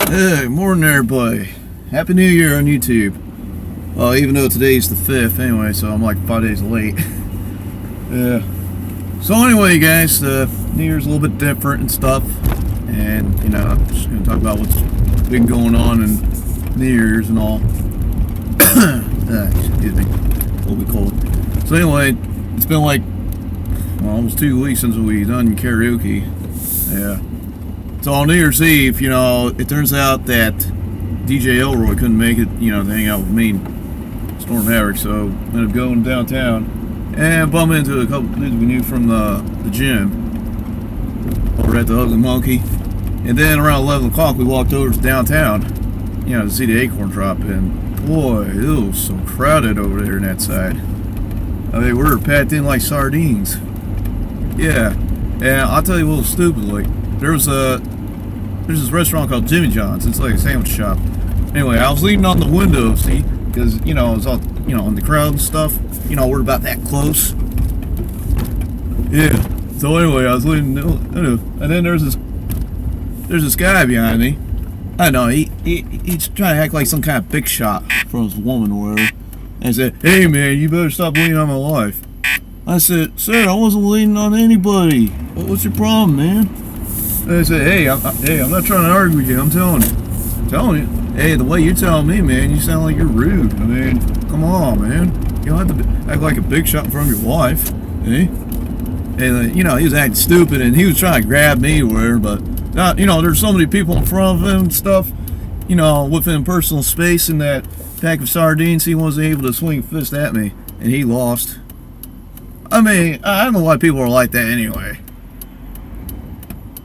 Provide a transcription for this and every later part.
Hey, morning everybody. Happy New Year on YouTube. Even though today's the 5th anyway, so I'm like 5 days late. Yeah. So anyway, guys, the New Year's a little bit different and stuff. And, I'm just going to talk about what's been going on in New Year's and all. Excuse me. A little bit cold. So anyway, it's been like almost 2 weeks since we done karaoke. Yeah. So on New Year's Eve, it turns out that DJ Elroy couldn't make it, to hang out with me and Storm Maverick, so ended up going downtown and bumped into a couple dudes we knew from the gym over at the Ugly Monkey. And then around 11 o'clock, we walked over to downtown, to see the Acorn drop, and boy, it was so crowded over there on that side. I mean, we were packed in like sardines. Yeah, and I'll tell you what was stupid, like, there's this restaurant called Jimmy John's. It's like a sandwich shop. Anyway, I was leaning on the window, see, because it was all in the crowd and stuff. We're about that close. Yeah. So anyway, I was leaning, and then there's this guy behind me. I don't know. He's trying to act like some kind of big shot from his woman or whatever, and said, "Hey man, you better stop leaning on my wife." I said, "Sir, I wasn't leaning on anybody. What's your problem, man?" And I said, hey, I'm not trying to argue with you. I'm telling you. Hey, the way you're telling me, man, you sound like you're rude. I mean, come on, man. You don't have to act like a big shot in front of your wife, eh? And he was acting stupid, and he was trying to grab me or whatever, but not, there's so many people in front of him and stuff, within personal space in that pack of sardines, he wasn't able to swing a fist at me, and he lost. I mean, I don't know why people are like that anyway.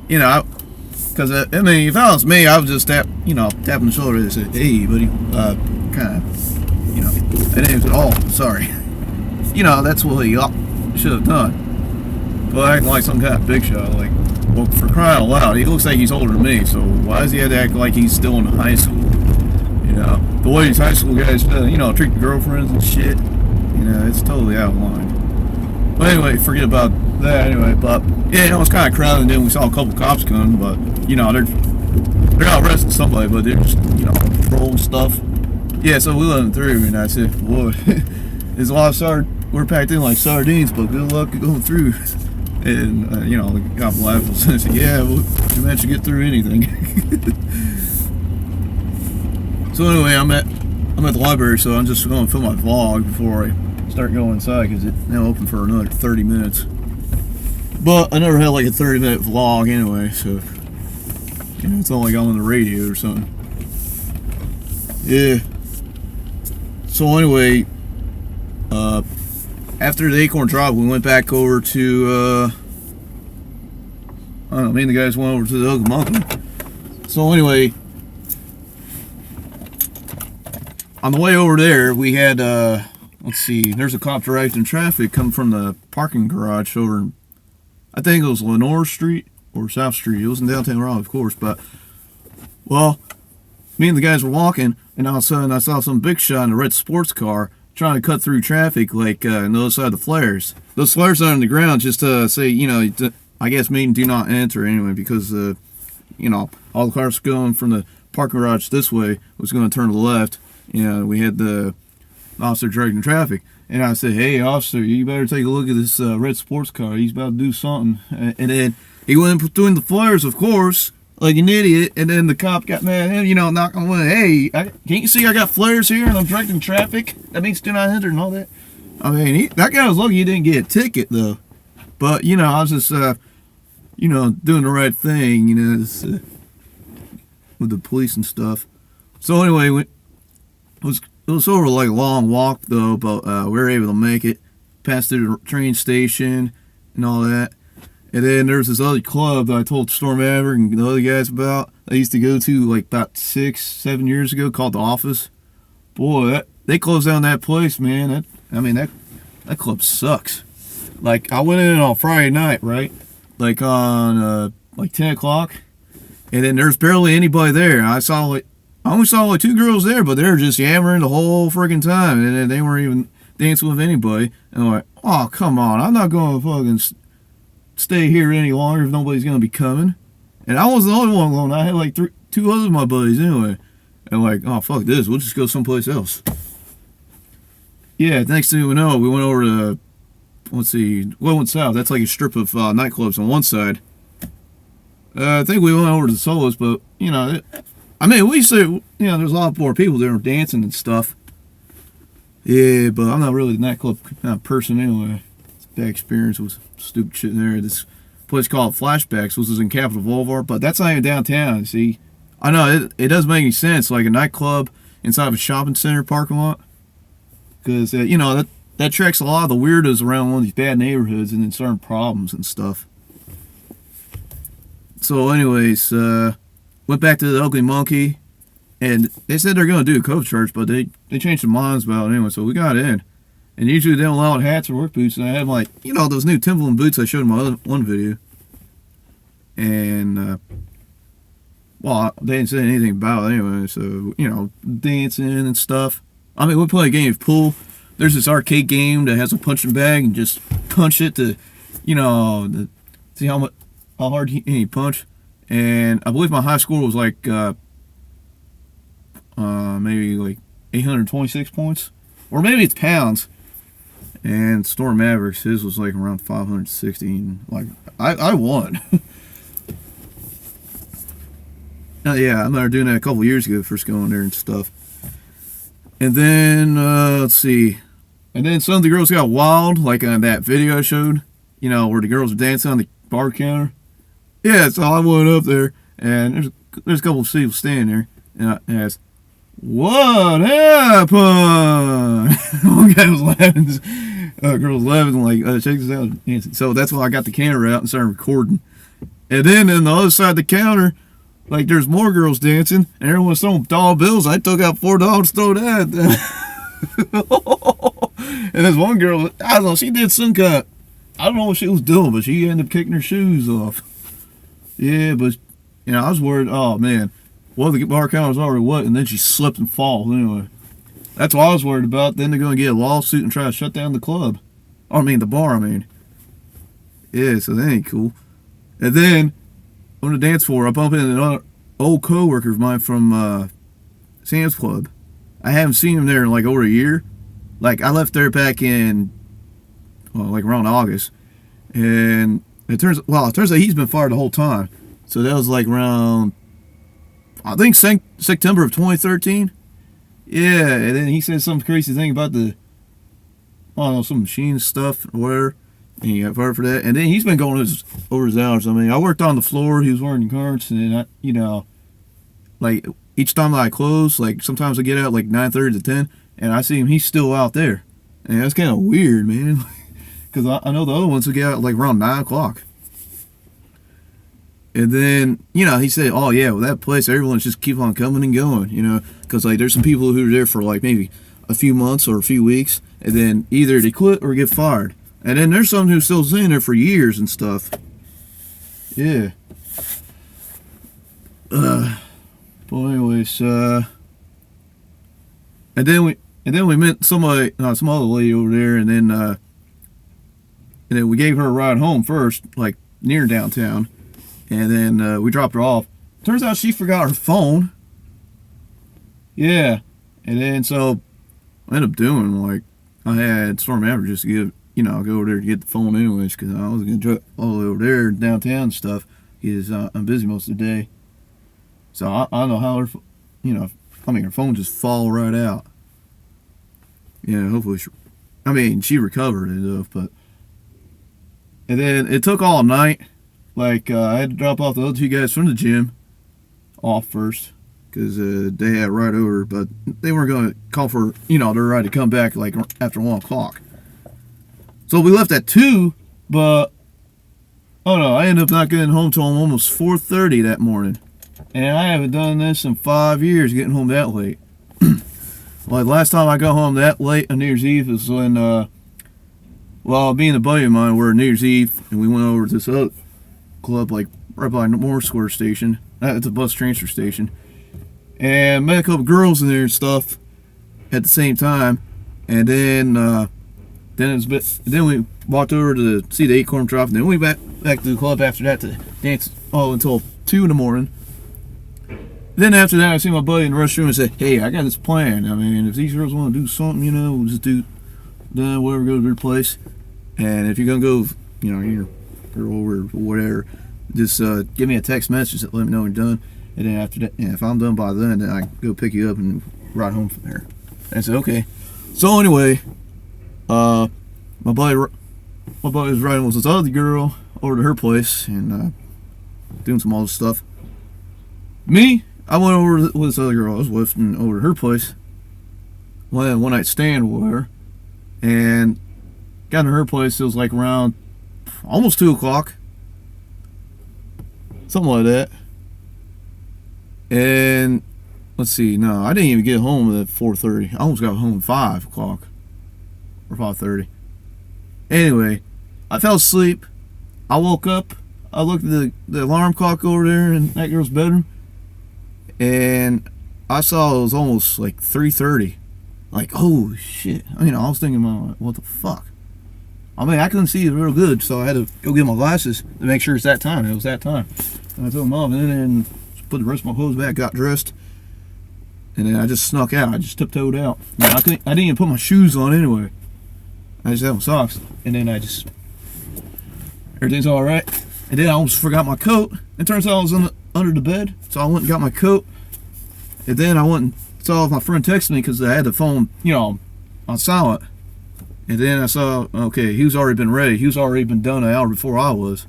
Because if I was me, I would just tapping the shoulder and say, "Hey, buddy, kind of, my name's sorry." That's what he should have done. But acting like some kind of big shot, like, well, for crying out loud, he looks like he's older than me. So why does he have to act like he's still in high school? The way these high school guys, treat their girlfriends and shit. It's totally out of line. But anyway, forget about that anyway. But yeah, it was kind of crowded, and then we saw a couple cops come. But they're not arresting somebody, but they're just patrolling stuff. Yeah, so we let them through, and I said, "Boy, there's a lot of we're packed in like sardines, but good luck going through." And the cop laughed and said, "Yeah, well, you managed to get through anything." So anyway, I'm at the library, so I'm just going to film my vlog before I start going inside, because it's now open for another 30 minutes. But I never had like a 30-minute vlog anyway, so it's all like on the radio or something. Yeah. So anyway, after the Acorn drop, we went back over to I don't know, me and the guys went over to the Ugly Monkey. So anyway, on the way over there, we had let's see, there's a cop directing traffic coming from the parking garage over in, I think it was Lenore Street or South Street. It was in downtown Raleigh, of course, but, well, me and the guys were walking, and all of a sudden I saw some big shot in a red sports car trying to cut through traffic, like, on the other side of the flares. Those flares are on the ground just to say, I guess mean do not enter anyway, because, all the cars going from the parking garage this way was going to turn to the left. We had the officer directing traffic, and I said, "Hey, officer, you better take a look at this red sports car. He's about to do something." And then he went between the flares, of course, like an idiot. And then the cop got mad at him, knocking on the window. "Hey, can't you see I got flares here and I'm directing traffic? That means do not enter and all that." I mean, that guy was lucky he didn't get a ticket though. But I was just doing the right thing, just, with the police and stuff. So anyway, it was sort of like a long walk though, but we were able to make it, past through the train station and all that. And then there's this other club that I told Storm Maverick and the other guys about, I used to go to like about 6-7 years ago, called The Office. Boy, they closed down that place, man. That club sucks. Like, I went in on Friday night, right? Like on like 10 o'clock, and then there's barely anybody there. I only saw like 2 girls there, but they were just yammering the whole freaking time, and they weren't even dancing with anybody. And I'm like, oh, come on, I'm not going to fucking stay here any longer if nobody's going to be coming. And I wasn't the only one going. I had like two other of my buddies anyway. And like, oh fuck this, we'll just go someplace else. Yeah, next thing we know, we went over to, let's see, we went south. That's like a strip of nightclubs on one side. I think we went over to the Solos, but you know, we say, you know, there's a lot more people there dancing and stuff. Yeah, but I'm not really a nightclub kind of person anyway. It's a bad experience with stupid shit in there. This place called Flashbacks, which is in Capitol Boulevard, but that's not even downtown. See, I know it doesn't make any sense, like a nightclub inside of a shopping center parking lot, because you know that attracts a lot of the weirdos around one of these bad neighborhoods and then certain problems and stuff. So, anyways, went back to the Ugly Monkey, and they said they're going to do a coat church, but they changed their minds about it anyway, so we got in. And usually they don't allow hats or work boots, and I had like, you know, those new Timberland boots I showed in my other one video. And, well, they didn't say anything about it anyway, so, you know, dancing and stuff. I mean, we play a game of pool. There's this arcade game that has a punching bag and just punch it to, you know, see how hard he punch. And I believe my high score was like maybe like 826 points, or maybe it's pounds. And Storm Mavericks, his was like around 560. And like I won. Yeah, I remember doing that a couple years ago, first going there and stuff. And then let's see, and then some of the girls got wild, like on that video I showed, you know, where the girls were dancing on the bar counter. Yeah, so I went up there, and there's a couple of people standing there, and I asked, "What happened?" One guy was laughing, girl was laughing, like, check this out, dancing. So that's why I got the camera out and started recording. And then on the other side of the counter, like, there's more girls dancing, and everyone's throwing dollar bills. I took out $4 to throw that. And this one girl, I don't know, she did some kind of, I don't know what she was doing, but she ended up kicking her shoes off. Yeah, but, you know, I was worried, oh man, well, the bar counter was already wet, and then she slipped and falls anyway. That's what I was worried about. Then they're going to get a lawsuit and try to shut down the club. I mean, the bar, I mean. Yeah, so that ain't cool. And then, on the dance floor, I bump into another old co-worker of mine from Sam's Club. I haven't seen him there in like over a year. Like, I left there back in, well, like around August. And it turns out he's been fired the whole time. So that was like around, I think, September of 2013. Yeah, and then he said some crazy thing about I don't know, some machine stuff or whatever. And he got fired for that. And then he's been going over his hours. I mean, I worked on the floor. He was working carts. And then, you know, like, each time that I close, like, sometimes I get out like 9:30 to 10. And I see him, he's still out there. And that's kind of weird, man. Because I know the other ones will get out like around 9 o'clock. And then, you know, he said, oh yeah, well, that place, everyone's just keep on coming and going, you know. Because, like, there's some people who are there for like maybe a few months or a few weeks. And then either they quit or get fired. And then there's some who's still staying there for years and stuff. Yeah. But anyways, and then we met some other lady over there, and then we gave her a ride home first, like near downtown, and then we dropped her off. Turns out she forgot her phone. Yeah, and then so I ended up doing, like, I had Storm Average just to give. You know, I'll go over there to get the phone anyways, because I was going to drive all the way over there downtown and stuff, because I'm busy most of the day. So I don't know how her, you know, I mean, her phone just fall right out. Yeah, hopefully she recovered it, but. And then it took all night. Like, I had to drop off the other two guys from the gym off first, because they had right over, but they weren't going to call for, you know, their ride to come back, like, after 1 o'clock. So we left at 2, but, oh no, I ended up not getting home till almost 4:30 that morning. And I haven't done this in 5 years, getting home that late. Like, last time I got home that late on New Year's Eve was when, well, me and a buddy of mine were on New Year's Eve, and we went over to this other club, like, right by Moore Square Station. It's a bus transfer station. And met a couple girls in there and stuff at the same time. And then, then we walked over to see the Acorn Drop, and then we went back to the club after that to dance until 2 in the morning. Then after that, I see my buddy in the restroom and say, "Hey, I got this plan. I mean, if these girls want to do something, we'll just do whatever, go to their place. And if you're gonna go, your girl or whatever, just give me a text message that let me know you're done. And then after that, if I'm done by then I go pick you up and ride home from there." And I said, "Okay." So anyway, my buddy was riding with this other girl over to her place and doing some other stuff. Me, I went over with this other girl I was with and over to her place. Went on a one night stand with her and got to her place. It was like around almost 2 o'clock, something like that. And let's see, no, I didn't even get home at 4:30. I almost got home at 5 o'clock or 5:30. Anyway, I fell asleep. I woke up. I looked at the alarm clock over there in that girl's bedroom, and I saw it was almost like 3:30. Like, oh shit. I was thinking, what the fuck? I couldn't see it real good, so I had to go get my glasses to make sure it's that time. It was that time. And I told Mom, and then put the rest of my clothes back, got dressed, and then I just snuck out. I just tiptoed out. I didn't even put my shoes on anyway. I just had my socks, and then everything's all right. And then I almost forgot my coat. It turns out I was under the bed, so I went and got my coat. And then I went and saw if my friend texted me because I had the phone, on silent. And then I saw, okay, he was already been ready. He was already been done an hour before I was.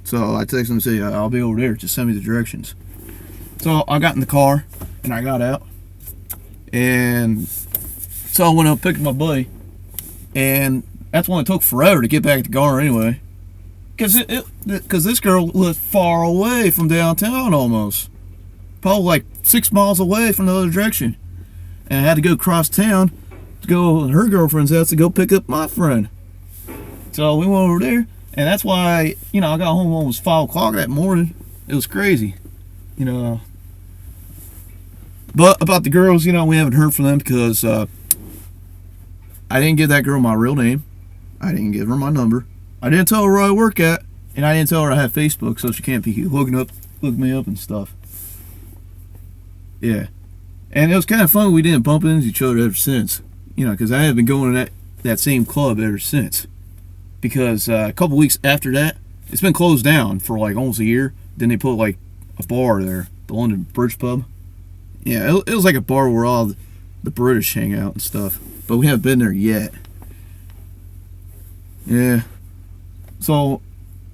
So I texted him and said, "I'll be over there. Just send me the directions." So I got in the car and I got out. And so I went up picking my buddy. And that's when it took forever to get back to Garner anyway. Because this girl lived far away from downtown almost. Probably like 6 miles away from the other direction. And I had to go across town to go to her girlfriend's house to go pick up my friend. So we went over there. And that's why, I got home almost 5 o'clock that morning. It was crazy. But about the girls, we haven't heard from them because I didn't give that girl my real name. I didn't give her my number. I didn't tell her where I work at, and I didn't tell her I have Facebook, so she can't be looking me up and stuff. Yeah. And it was kind of fun. We didn't bump into each other ever since. Because I have been going to that same club ever since. Because a couple weeks after that, it's been closed down for like almost a year. Then they put like a bar there, the London Bridge Pub. Yeah, it was like a bar where all the British hang out and stuff. But we haven't been there yet. Yeah. So,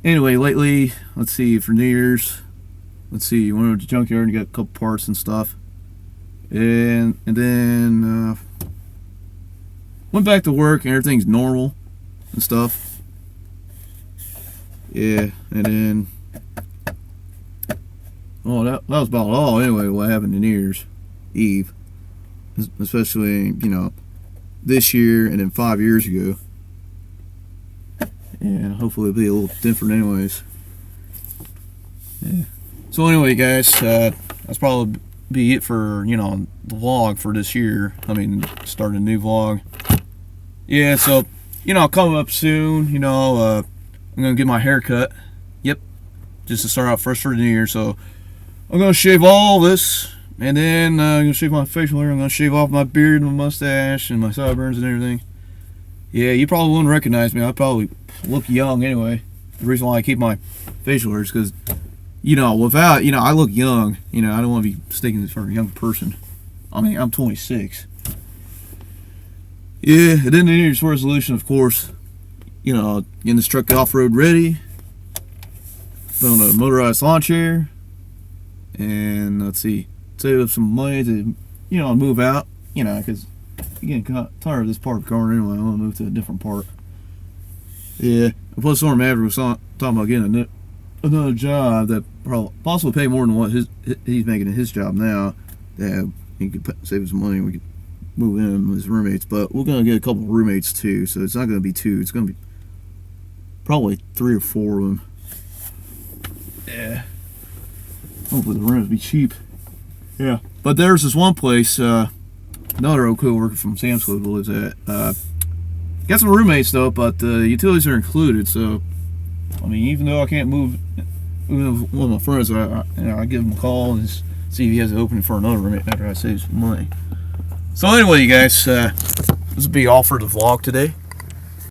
anyway, lately, let's see, for New Year's, went over to the junkyard and got a couple parts and stuff. And then went back to work and everything's normal and stuff. Yeah, and then that was about all anyway what happened to New Year's Eve, especially this year and then 5 years ago. And hopefully it'll be a little different anyways. Yeah. So anyway, guys, that's probably be it for the vlog for this year. Starting a new vlog. Yeah, so coming up soon. I'm gonna get my hair cut. Yep, just to start out fresh for the new year. So I'm gonna shave all this, and then I'm gonna shave my facial hair. I'm gonna shave off my beard, and my mustache, and my sideburns and everything. Yeah, you probably wouldn't recognize me. I probably look young anyway. The reason why I keep my facial hair is because, without, I look young. I don't want to be mistaken for a young person. I'm 26. Yeah, and then the New Year's resolution, of course, getting this truck off-road ready, put on a motorized lawn chair, and let's see, save up some money to, move out, because I'm getting tired of this part of Garner anyway. I want to move to a different part. Yeah, and plus Storm Maverick was talking about getting another job that probably possibly pay more than what he's making in his job now. That he could save some money and we could move in with his roommates. But we're gonna get a couple of roommates too, so it's not gonna be 2. It's gonna be probably 3 or 4 of them. Yeah. Hopefully the rooms be cheap. Yeah. But there's this one place, another old co-worker from Sam's Club who lives at. Got some roommates though, but the utilities are included. So, even though I can't move one of my friends. I give him a call and see if he has an opening for another room after I save some money. So anyway, you guys, this will be all for the vlog today.